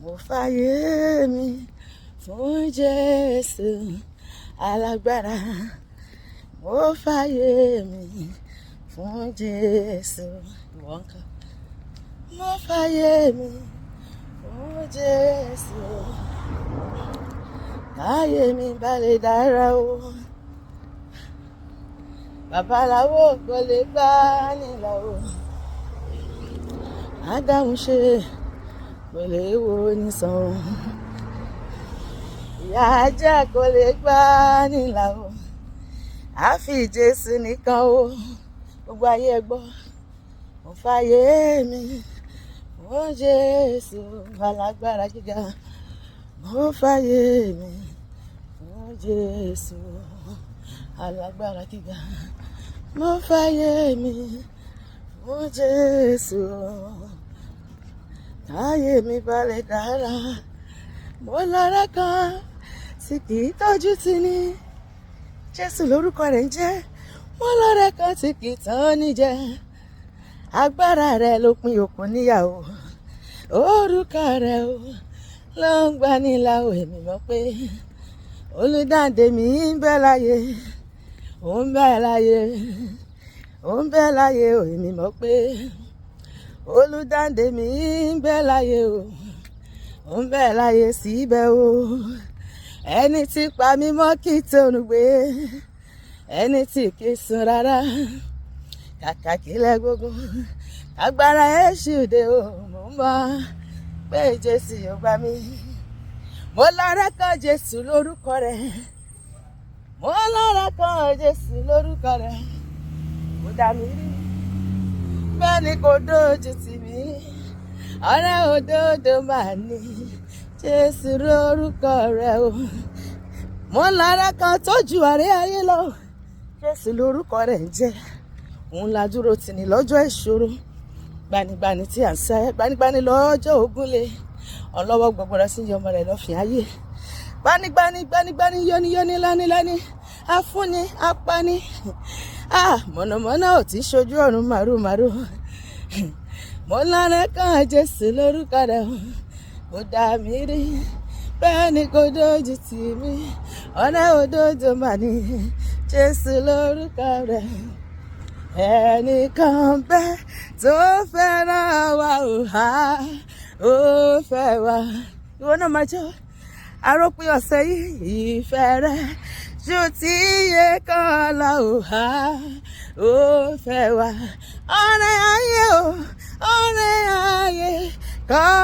mo fàyè mi fún Jésù alágbára. Mo fàyè mi fún Jésù. Ìwọ ńkọ́? Mo fàyè mi fún Jésù. Káyé mi bá lè dára o. Babaláwo kò lè gbà nílà o. Ádámù ṣe kò lè wo nísàn o. Ìyá ajá kò lè gbà nílà o. Àfi Jésù nìkan o. Gbogbo ayé ẹ gbọ́. Mo fàyè mi fún Jésù alágbára gíga. Mo fàyè mi fún Jésù alágbára gíga. Mo fàyè mi fún Jésù. Káyé mi bá lè dára. Mo lára kan tí kì í tọ́jú tì ní. Jésù lórúkọ rẹ̀ ń jẹ́. Mo lára kan tí kì í tán ní jẹ. Agbára rẹ̀ ló pín òkun níyàwó. Orúkọ rẹ̀ o ló ń gbanilà o. Èmi mọ̀ pé olùdáǹdè mi ń bẹ láyé. Ó ń bẹ láyé. Ó ń bẹ láyé o. Èmi mọ̀ pé olùdáǹdè mi ń bẹ láyé o. Ó ń bẹ láyé síbẹ̀ o. Ẹni tí pa mí mọ́ kí tóun gbé. Ẹni tí kì í sùn rárá. Kàkà kílẹ̀ gbogbo. Agbára ẹ̀ ṣùdẹ̀ o. Mo mọ̀ pé Jésù yóò gbà mí. Mo lára kan Jésù lórúkọ rẹ̀. Mo lára kan Jésù lórúkọ rẹ̀. Mo dá mi rí. Bẹ́ẹ̀ ni kò dójú tì mí. Ọ̀rẹ́ òdodo máa ní. Jésù lórúkọ rẹ̀ o. Mo lára kan tó ju àárẹ̀ ayé lọ. Jésù lórúkọ rẹ̀ ń jẹ́. Òun la dúró tì ní lọ́jọ́ ìṣòro. Gbanigbani tí à ń sẹ́. Gbanigbani lọ́jọ́ ògúnlé. Ọlọ́wọ́ gbọgbọrọ sí ọmọ rẹ̀ lọ́fìn ayé. Gbanigbani yóníyóní lánilání. Afúnni apani. Mọ̀nàmọ́ná ò tí ṣojú ọ̀run màrúmàrú. Mo lára kan Jésù lórúkọ rẹ̀ o. Mo dá mi rí. Bẹ́ẹ̀ ni kò dójú tì mí. Ọ̀rẹ́ òdodo mà ní. Jésù lórúkọ rẹ̀. Ẹnìkan bẹ́ẹ̀ tó fẹ́ràn wa o. Ó fẹ́ wa. Ìwọ náà máa jọ. Arópin ọ̀sẹ̀ yìí. Ìfẹ́ rẹ̀ ju ti iye kan lọ o. Ó fẹ́ wa. Ọ̀rẹ́ ayé o. Ọ̀rẹ́ ayé kan.